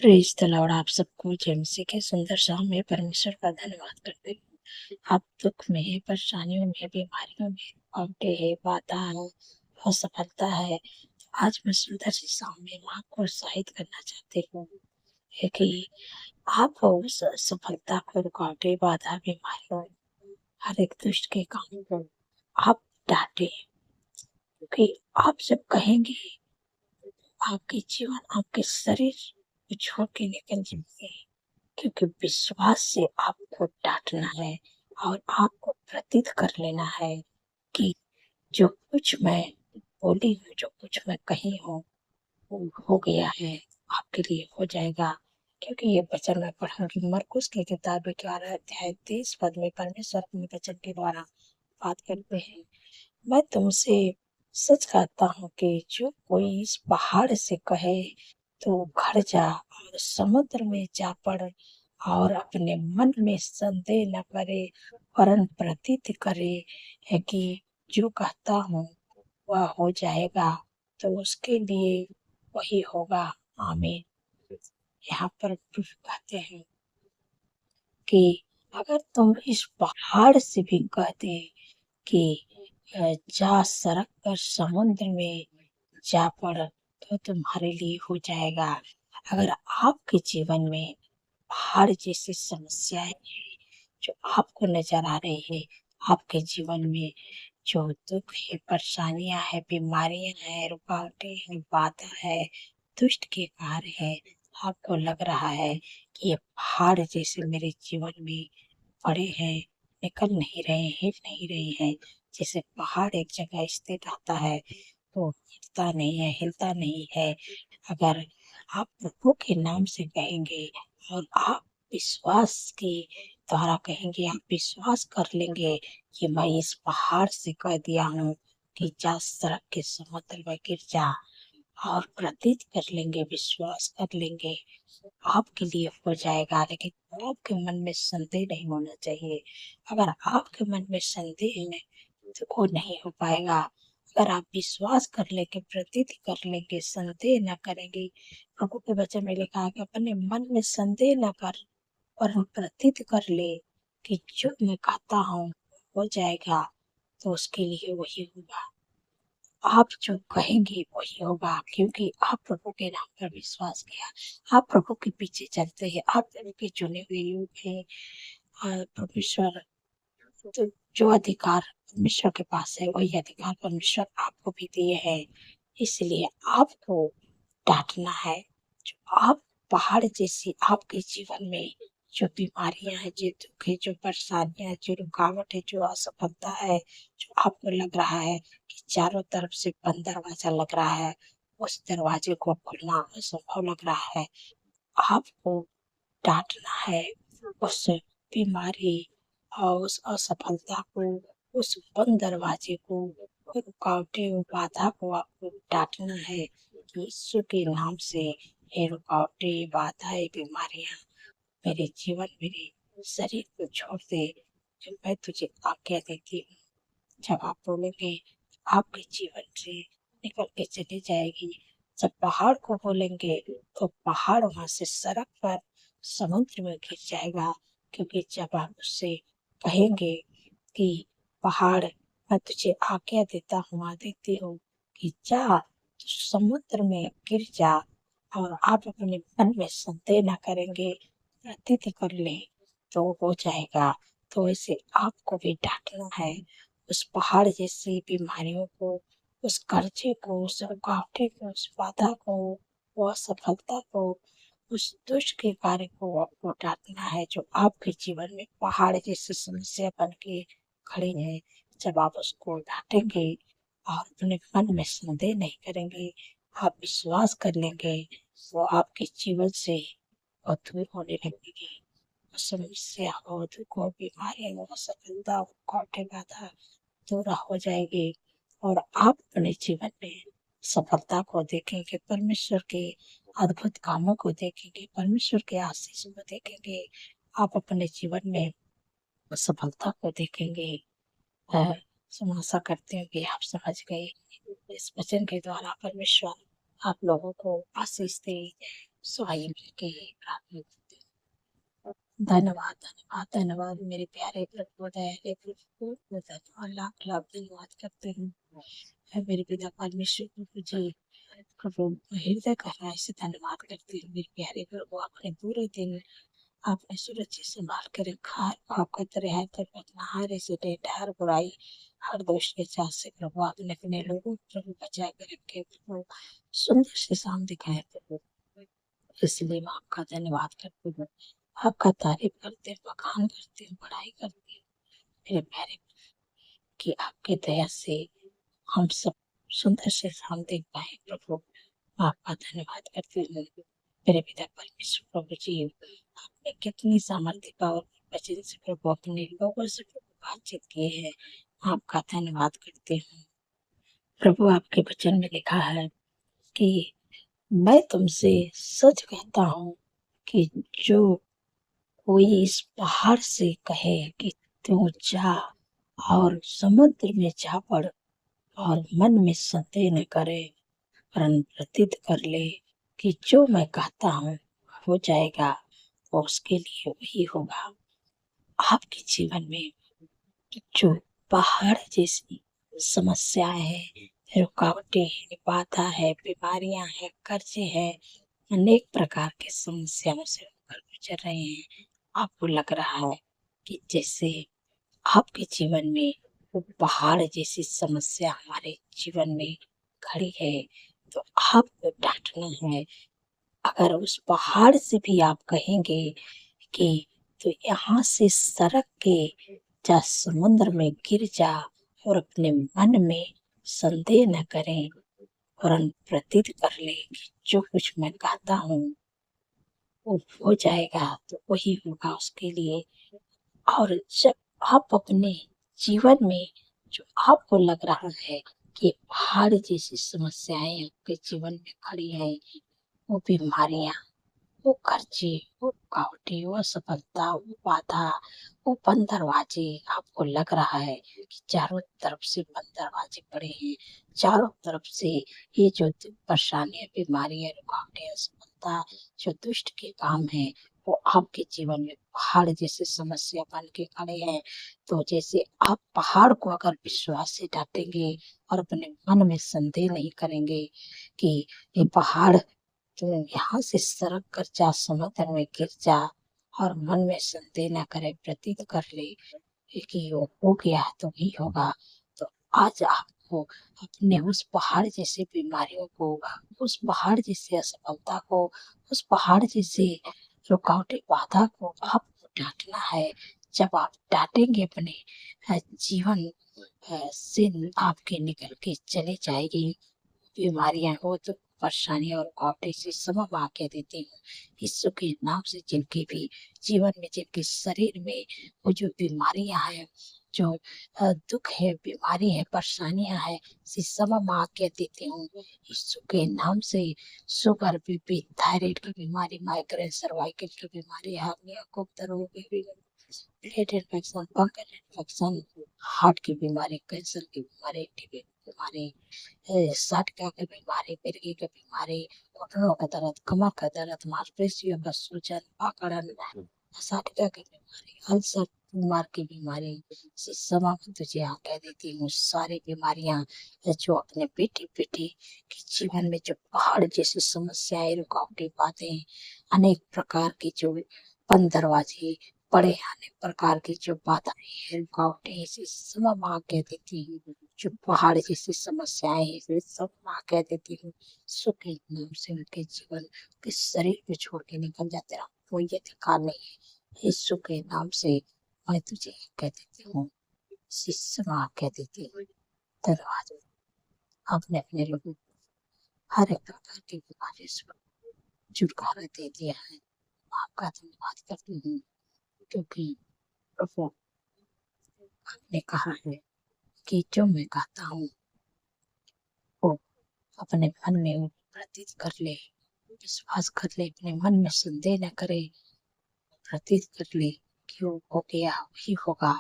Praise the Lord. आप सबको JMC के सुंदर शाम में परमेश्वर का धन्यवाद करते हैं। आप दुख में, परेशानियों में, बीमारियों में, रुकावटें है, बाधा है, असफलता है। आज मैं सुंदर सी शाम में आपको उत्साहित करना चाहती हूँ है कि आप उस सफलता को, रुकावटें, बाधा, बीमारियों, हर एक दुष्ट के काम को आप डांटे, क्योंकि आप जब कहेंगे आपके जीवन, आपके शरीर को छोड़ के निकल जाएंगे, क्योंकि विश्वास से आपको डांटना है और आपको प्रतीत कर लेना है कि जो कुछ मैं बोली हूँ, जो कुछ मैं कही हूँ, वो हो गया है, आपके लिए हो जाएगा। क्योंकि ये वचन मैं पढ़ूंगी मरकुस की किताब 11 अध्याय 30 पद में परमेश्वर अपने वचन के द्वारा बात करते हैं। मैं तुमसे सच कहता हूँ कि जो कोई इस पहाड़ से कहे तो घर जा और समुद्र में जा पड़, और अपने मन में संदेह न करे, वरन प्रतीत करे है कि जो कहता हूँ वह हो जाएगा, तो उसके लिए वही होगा। आमीन। यहाँ पर प्रभु कहते हैं कि अगर तुम इस पहाड़ से भी कहते कि जा सड़क पर समुद्र में जा पड़, तो तुम्हारे लिए हो जाएगा। अगर आपके जीवन में पहाड़ जैसी समस्याएं हैं जो आपको नजर आ रही है, आपके जीवन में जो दुख है, परेशानियां है, बीमारियां हैं, रुकावटें हैं, बाधा है, दुष्ट के कार्य है, आपको लग रहा है कि ये पहाड़ जैसे मेरे जीवन में पड़े हैं, निकल नहीं रहे, हिल नहीं रहे हैं। जैसे पहाड़ एक जगह स्थिर रहता है तो हिलता नहीं है, हिलता नहीं है। अगर आप प्रभु के नाम से कहेंगे और आप विश्वास के द्वारा कहेंगे, आप विश्वास कर लेंगे कि मैं इस पहाड़ से कह दिया हूँ कि जा सड़क के समुद्र में गिर जा, और प्रतीत कर लेंगे, विश्वास कर लेंगे, आपके लिए हो जाएगा। लेकिन आपके मन में संदेह नहीं होना चाहिए। अगर आपके मन में संदेह है तो वो नहीं हो पाएगा। अगर आप विश्वास कर लेंगे, प्रतीत कर लेंगे, संदेह न करेंगे, प्रभु के वचन में लिखा है कि अपने मन में संदेह न कर, और प्रतीत कर ले कि जो मैं कहता हूँ हो जाएगा, तो उसके लिए वही होगा। आप जो कहेंगे वही होगा, क्योंकि आप प्रभु के नाम पर विश्वास किया, आप प्रभु के पीछे चलते हैं, आप प्रभु के चुने हुए लोग हैं। और परमेश्वर, तो जो अधिकार परमेश्वर के पास है वही अधिकार परमेश्वर आपको भी दिए है। इसलिए आपको डांटना है। जो आप पहाड़ जैसी आपके जीवन में जो बीमारियां हैं, जो दुख है, जो परेशानियां है, जो रुकावट है, जो असफलता है, जो आपको लग रहा है कि चारों तरफ से बंद दरवाजा लग रहा है, उस दरवाजे को खोलना असंभव लग रहा है। आपको डांटना है उस बीमारी और उस असफलता को, उस बंद दरवाजे को, रुकावटें और बाधा को आपको डांटना है कि यीशु के नाम से ये रुकावटें, बाधाएं, बीमारियां मेरे जीवन, मेरे शरीर को छोड़ दे। जब मैं तुझे आज्ञा देती हूँ, जब आप बोलेंगे, आपके जीवन से निकल के चली जाएगी। जब पहाड़ को बोलेंगे तो पहाड़ वहां से सड़क पर, समुद्र में गिर जाएगा। क्योंकि जब आप उससे कहेंगे कि पहाड़, मैं तुझे आज्ञा देता हूँ, देती हूँ कि जा, तो समुद्र में गिर जा, और आप अपने मन में संदेह न करेंगे, प्रतीत कर ले, तो हो जाएगा। तो इसे आपको भी डांटना है। उस पहाड़ जैसी बीमारियों को, उस कर्जे को, उस रुकावटे को, उस बाधा को, वो असफलता को, उस दुष्ट के कार्य को आपको डांटना है जो आपके जीवन में पहाड़ जैसी समस्या बन के खड़ी है। जब आप उसको डांटेंगे और अपने मन में संदेह नहीं करेंगे, आप विश्वास कर लेंगे, वो आपके जीवन से वो दूर होने लगेगी। वो समस्या हो, दुख हो, बीमारी हो, असफलता हो, रुकावटें, बाधा दूर हो जाएगी, और आप अपने जीवन में सफलता को देखेंगे, परमेश्वर के अद्भुत कामों को देखेंगे, परमेश्वर के आशीष को देखेंगे। आप अपने जीवन में सफलता को देखेंगे। अ, हम आशा करते हैं कि आप समझ गए। इस वचन के द्वारा परमेश्वर आप लोगों को आशीष दे, स्वाई मिलके प्रार्थना करते हैं। धन्यवाद धन्यवाद धन्यवाद मेरे प्यारे प्रभु, दयाले प्रभु, मैं धन्यवाद लाख लाख धन्यवाद करते हैं। है मेरे पिता परमेश्वर प्रभु जी, प्रभु हृदय गहराई से धन्यवाद करती हूँ मेरे प्यारे प्रभु। आपने पूरे दिन आपने सुरक्षित संभाल कर रखा है। आपका तरह तरह हर एक्सीडेंट, हर बुराई, हर दोष के चाल से प्रभु आपने अपने लोगों को प्रभु बचा कर रखे प्रभु। सुंदर से शाम दिखाए प्रभु, इसलिए मैं आपका धन्यवाद करती हूँ, आपका तारीफ करते हैं, बखान करती हूँ, बड़ाई करती हूँ मेरे प्यारे, कि आपकी दया से हम सब सुंदर से शाम देख पाए प्रभु। मैं आपका धन्यवाद करती हूँ मेरे पिता परमेश्वर प्रभु जी। आपने कितनी सामर्थ्य पावर वचन से प्रभु अपने लोगों से प्रभु बातचीत किए हैं। मैं आपका धन्यवाद करती हूँ प्रभु। आपके वचन में लिखा है कि मैं तुमसे सच कहता हूँ कि जो कोई इस पहाड़ से कहे कि तू जा और समुद्र में जा पड़, और मन में संदेह न करे, वरन प्रतीत कर ले कि जो मैं कहता हूँ हो जाएगा, तो उसके लिए वही होगा। आपके जीवन में जो पहाड़ जैसी समस्याएं हैं, रुकावटें हैं, बाधा है, बीमारियां हैं, कर्जे हैं, अनेक प्रकार की समस्याओं से होकर गुजर रहे हैं। आपको लग रहा है कि जैसे आपके जीवन में वो पहाड़ जैसी समस्या हमारे जीवन में खड़ी है, तो आपको डांटना है। अगर उस पहाड़ से भी आप कहेंगे कि तो यहाँ से सरक के जा समुद्र में गिर जा, और अपने मन में संदेह न करें, वरन प्रतीत कर ले कि जो कुछ मैं कहता हूँ वो हो जाएगा, तो वही होगा उसके लिए। और जब आप अपने जीवन में जो आपको लग रहा है कि पहाड़ जैसी समस्याएं आपके जीवन में खड़ी है, वो बीमारियां, वो कर्जे, वो रुकावटें, वो असफलता, वो बाधा, वो बंद दरवाजे, आपको लग रहा है कि चारों तरफ से बंद दरवाजे पड़े हैं, चारों तरफ से ये जो परेशानियां, बीमारियां, रुकावटें, असफलता, जो दुष्ट के काम है, वो आपके जीवन में पहाड़ जैसे समस्या बन के खड़े हैं। तो जैसे आप पहाड़ को अगर विश्वास से डांटेंगे और अपने मन में संदेह नहीं करेंगे कि ये पहाड़ तो यहाँ से सरक कर जा, समुद्र में गिर जा, और मन में संदेह न करे, प्रतीत कर ले कि वो हो गया तो ही होगा। तो आज आपको अपने उस पहाड़ जैसे बीमारियों को, उस पहाड़ जैसे असफलता को, उस पहाड़ जैसे रुकावटें, बाधा को आपको डांटना है। जब आप डांटेंगे अपने जीवन से आपके निकल के चले जाएगी बीमारियां हो, तो परेशानियां और रुकावटें से सब आके देती हूँ यीशु के नाम से। जिनके भी जीवन में, जिनके शरीर में वो जो बीमारियां हैं, जो दुख है, बीमारी है, परेशानियां है, से सब माँ कह देती हूँ यीशु के नाम से। शुगर, बीपी, थायराइड की बीमारी, माइग्रेन, सर्वाइकल की बीमारी, हार्निया, गुप्त रोग, blood infection, fungal infection, heart की बीमारी, कैंसर की बीमारी, टीबी की बीमारी, साटका की बीमारी, मिर्गी की बीमारी, घुटनों का दर्द, कमर का दर्द, मांसपेशियों का सूजन, अकड़न, साटका की बीमारी, अल्सर, बीमार की बीमारी से समा तुझे यहाँ कह देती हूँ। सारी बीमारियां जो अपने बेटी बेटी के जीवन में जो पहाड़ जैसी समस्याएं, रुकावटें, बातें, अनेक प्रकार की जो बंद दरवाजे पड़े, अनेक प्रकार की जो बाधाएं हैं, रुकावटें, इसे सब माँ कह देती हूँ। जो पहाड़ जैसी समस्याएं हैं, इसे सब माँ कह देती हूँ। सुख के नाम से उनके जीवन के शरीर को छोड़ के निकल जाते रहो, कोई अधिकार नहीं है। यीशु के नाम से मैं तुझे कह देती हूँ, शिष्य माँ कह देती हूँ। धन्यवाद। आपने अपने लोगों को हर एक प्रकार की बीमारी से छुटकारा दे दिया है। आपका धन्यवाद करती हूँ, क्योंकि प्रभु आपने कहा है कि जो मैं कहता हूँ वो अपने मन में वो प्रतीत कर ले, विश्वास कर ले, अपने मन में संदेह न करे, प्रतीत कर ले कि वो हो गया वही होगा।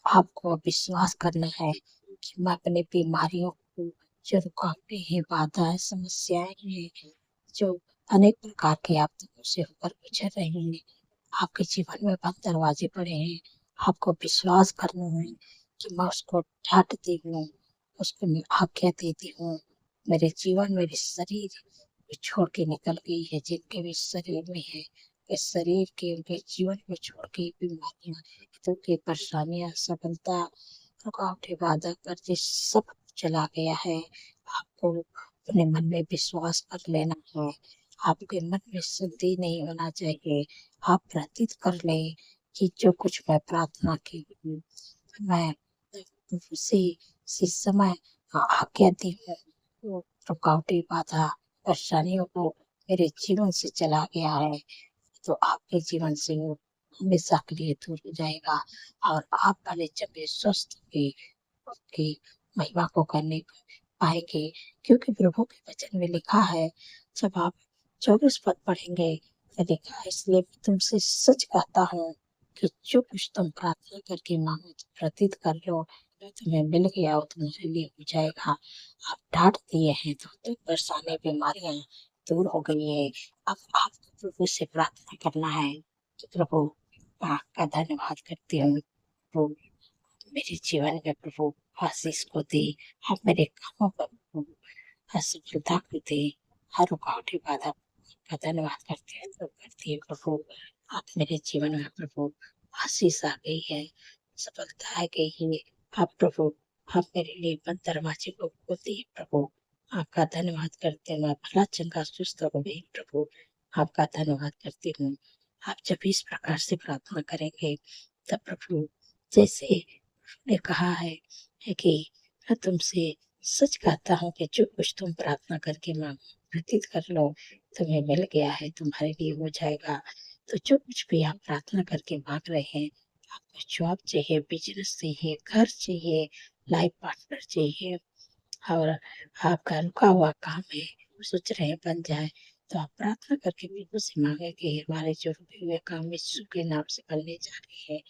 आपको विश्वास करना है कि मैं अपने बीमारियों को, जो रुकावटें हैं, बाधाएं, समस्याएं हैं, जो अनेक प्रकार के आप दुखों से होकर गुजर रहे हैं। आपके जीवन में बंद दरवाजे पड़े हैं। आपको विश्वास करना है कि मैं उसको डांटती हूँ, उसको मैं आज्ञा देती हूँ। मेरे जीवन मेरे शरीर को छोड़ के निकल गई है, जिनके भी शरीर में है, इस शरीर के उनके जीवन को छोड़ के बीमारियां, दुख, परेशानियां, सफलता, रुकावटें, बाधा, कर्जे सब चला गया है। आपको अपने मन में विश्वास कर लेना है। आपके मन में संदेह नहीं होना चाहिए। आप व्यतीत कर ले कि जो कुछ मैं प्रार्थना की हूँ, मैं उसी उसी समय आज्ञा दी हूँ, वो रुकावटें, बाधा, परेशानियों को मेरे जीवन से चला गया है, तो आपके जीवन से वो हमेशा के लिए दूर हो जाएगा और आप भले जब स्वस्थ होंगे उसकी महिमा को करने पाएंगे। क्योंकि प्रभु के वचन में लिखा है, जब आप 24 पद पढ़ेंगे तो लिखा है, इसलिए मैं तुमसे सच कहता हूँ कि जो कुछ तुम प्रार्थना करके मांगो तो प्रतीत कर लो, जो तुम्हें मिल गया वो तुम्हारे लिए हो जाएगा। आप डांट दिए हैं तो परेशानी बीमारियां दूर हो गई है। अब आपको प्रभु से प्रार्थना करना है कि प्रभु आपका धन्यवाद करती हूँ, प्रभु मेरे जीवन में प्रभु आशीष को दे, आप मेरे कामों पर प्रभु असफलता को दे, हर रुकावटें बाधा का धन्यवाद करते हैं तो करती है प्रभु। आप मेरे जीवन में प्रभु आशीष आ गई है, सफलता आ गई है। आप प्रभु आप मेरे लिए बंद दरवाजे को खोलती है प्रभु। आपका धन्यवाद करते हैं, मैं भला चंगा सुस्त हो गई प्रभु। आपका धन्यवाद करती हूँ। आप जब इस प्रकार से प्रार्थना करेंगे तब प्रभु जैसे ने कहा है कि मैं तुमसे सच कहता हूँ कि जो कुछ तुम प्रार्थना करके मांगो व्यतीत कर लो, तुम्हें मिल गया है, तुम्हारे लिए हो जाएगा। तो जो कुछ भी आप प्रार्थना करके मांग रहे हैं, आपको जॉब चाहिए, बिजनेस चाहिए, घर चाहिए, लाइफ पार्टनर चाहिए, और आपका रुका हुआ काम है सोच रहे हैं बन जाए, तो आप प्रार्थना करके प्रभु से मांगे कि हमारे जो रुके हुए काम यीशु के नाम से बनने जा रहे हैं।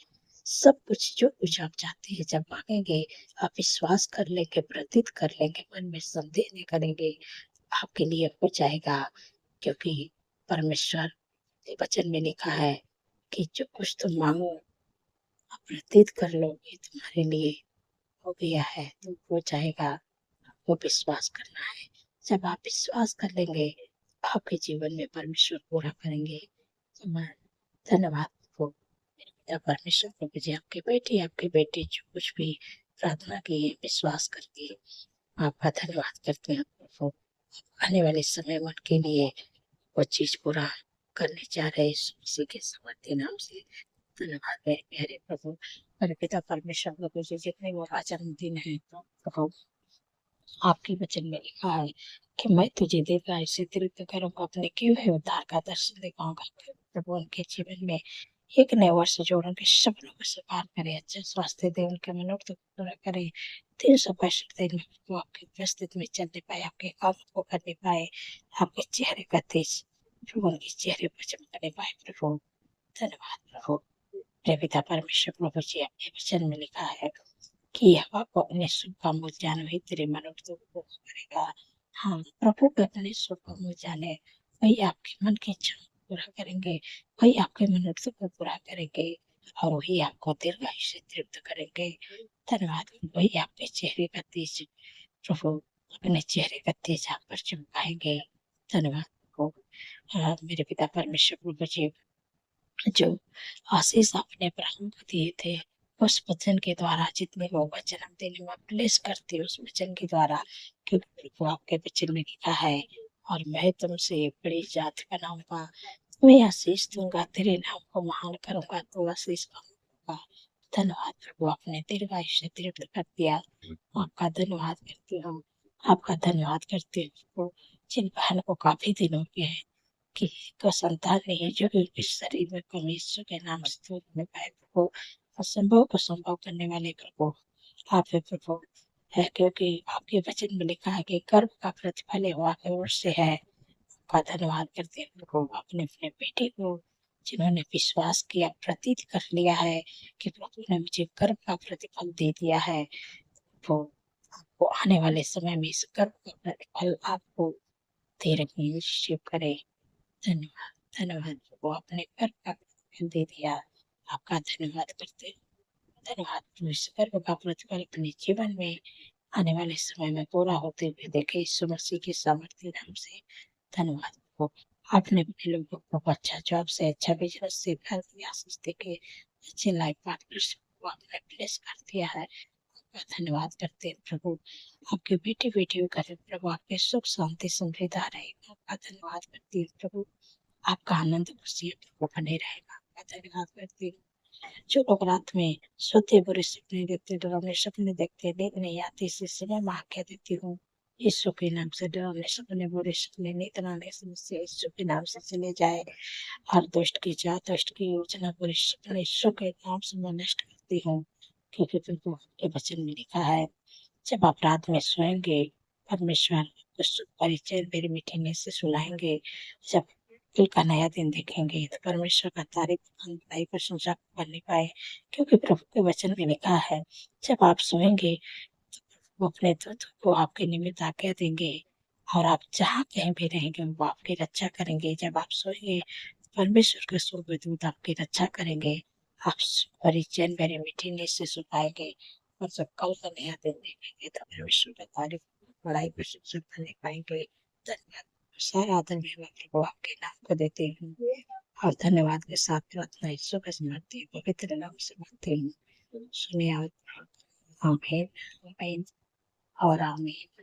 सब कुछ जो कुछ आप चाहते हैं जब मांगेंगे, आप विश्वास कर लेंगे, प्रतीत कर लेंगे, मन में संदेह नहीं करेंगे, आपके लिए हो जाएगा। क्योंकि परमेश्वर के वचन में लिखा है कि जो कुछ तुम मांगो आप प्रतीत कर लोगे, तुम्हारे लिए हो गया है, तो हो जाएगा। आपको विश्वास करना है। जब आप विश्वास कर लेंगे, आपके जीवन में परमेश्वर पूरा करेंगे। तो मैं धन्यवाद हो मेरा परमेश्वर को, मुझे आपके बेटे जो कुछ भी प्रार्थना की है विश्वास करके आपका धन्यवाद करते हैं प्रभु। आने वाले समय में उनके लिए वो चीज पूरा करने जा रहे हैं यीशु मसीह के समर्थी नाम से। धन्यवाद मेरे प्यारे प्रभु, मेरे पिता परमेश्वर प्रभु जी, जितने वो जन्मदिन है तो प्रभु आपके वचन में लिखा है कि मैं तुझे दीर्घायु से तृप्त करूंगा, अपने किए हुए उद्धार का दर्शन दिखाऊंगा। प्रभु उनके जीवन में एक नए वर्ष जोड़ उनके सपनों को साकार करे, अच्छा स्वास्थ्य दे, उनके मनोरथ को पूरा करे। 365 दिन में वो आपकी उपस्थिति में चलने पाए, आपके काम को करने पाए, आपके चेहरे का तेज प्रभु उनके चेहरे पर चमकने पाए। प्रभु धन्यवाद प्रभु। प्रिय पिता परमेश्वर प्रभु जी, आपके वचन में लिखा है कि आपको अपने शुभ कामों जाने ही तेरे मनोरथों को पूरा करेगा। हाँ प्रभु के अपने शुभ कामों जाने, वही आपके मन की इच्छा पूरा करेंगे, वही आपके मनोरथों को पूरा करेंगे, और वही आपको दीर्घायु से तृप्त करेंगे। धन्यवाद। वही आपके चेहरे का तेज प्रभु अपने चेहरे का तेज आप पर चमकाएंगे। धन्यवाद प्रभु। मेरे पिता परमेश्वर प्रभु जी, जो आशीष आपने अब्राहम को दिए थे उस वचन के द्वारा, जितने वो वचन हम देने में ब्लेस करते उस वचन के द्वारा, क्योंकि प्रभु आपके वचन में लिखा है, और मैं तुमसे बड़ी जाति बनाऊंगा, तुम्हें आशीष दूंगा, तेरे नाम को महान करूंगा, तो आशीष पाऊंगा। धन्यवाद प्रभु, आपने दीर्घायु से तृप्त कर दिया। आपका धन्यवाद करती हूँ, आपका धन्यवाद करती हूँ। जिन बहन को काफी दिन हो गए हैं कि को संतान नहीं है, जो भी उनके शरीर में कमी यीशु के नाम से दूर में पाए प्रभु, असंभव को संभव करने वाले प्रभु आप है प्रभु। है क्योंकि आपके वचन में लिखा है कि गर्भ का प्रतिफल हुआ के ओर से है। का धन्यवाद करते हैं प्रभु, अपने अपने बेटे को जिन्होंने विश्वास किया, प्रतीत कर लिया है कि प्रभु ने मुझे गर्भ का प्रतिफल दे दिया है। वो आपको आने वाले समय में इस गर्भ का प्रतिफल आपको दे रही निश्चय करे। धन्यवाद, धन्यवाद प्रभु, आपने कर का दे दिया। आपका धन्यवाद करते हैं। धन्यवाद प्रभु, इस कर्म का प्रतिफल अपने जीवन में आने वाले समय में पूरा होते हुए देखे यीशु मसीह के सामर्थ्य नाम से। धन्यवाद प्रभु, आपने अपने लोगों को अच्छा जॉब से, अच्छा बिजनेस से, घर की आशीष देके अच्छे लाइफ पार्टनरशिप को आपने ब्लेस कर दिया है। आपका धन्यवाद करते हैं प्रभु, आपके बेटे बेटियों का प्रभु आपके सुख शांति समृद्धा रहेगा। आपका धन्यवाद करती है प्रभु, आपका आनंद खुशी प्रभु बने रहेगा। आपका धन्यवाद करती हूँ, जो लोग रात में सोते बुरे सपने देखते, डरावने सपने देखते, नींद नहीं आती, इसी समय मैं आज्ञा देती हूँ यीशु के नाम से डरावने सपने, बुरे सपने, नींद आने से यीशु के नाम से चले जाए। हर दुष्ट की जात, दुष्ट की योजना, बुरे सपने यीशु के नाम से मैं नष्ट करती हूँ, क्योंकि प्रभु के वचन में लिखा है, जब आप रात में सोएंगे परमेश्वर आपको सुख परिचय मेरी मीठी नींद से सुलाएंगे। जब कल का नया दिन देखेंगे तो परमेश्वर का तारीफ बड़ाई प्रशंसा कर नहीं पाए, क्योंकि प्रभु के वचन में लिखा है, जब आप सोएंगे तो वो अपने दूत को आपके निमित्त आज्ञा देंगे और आप जहाँ कहीं भी रहेंगे वो आपकी रक्षा करेंगे। जब आप सोएंगे परमेश्वर के स्वर्गदूत आपकी रक्षा करेंगे। आप परिचय मेरी मीठी नींद से सुलाएंगे, और जब कल का नया दिन देखेंगे तो परमेश्वर का तारीफ बड़ाई प्रशंसा करने पाएंगे। धन्यवाद, सारा आदर मैं प्रभु आपके नाम को देती हूँ और धन्यवाद के साथ प्रार्थना यीशु के समर्पित पवित्र नाम से मांगती हूँ। सुनिए, आमीन, आमीन और आमीन।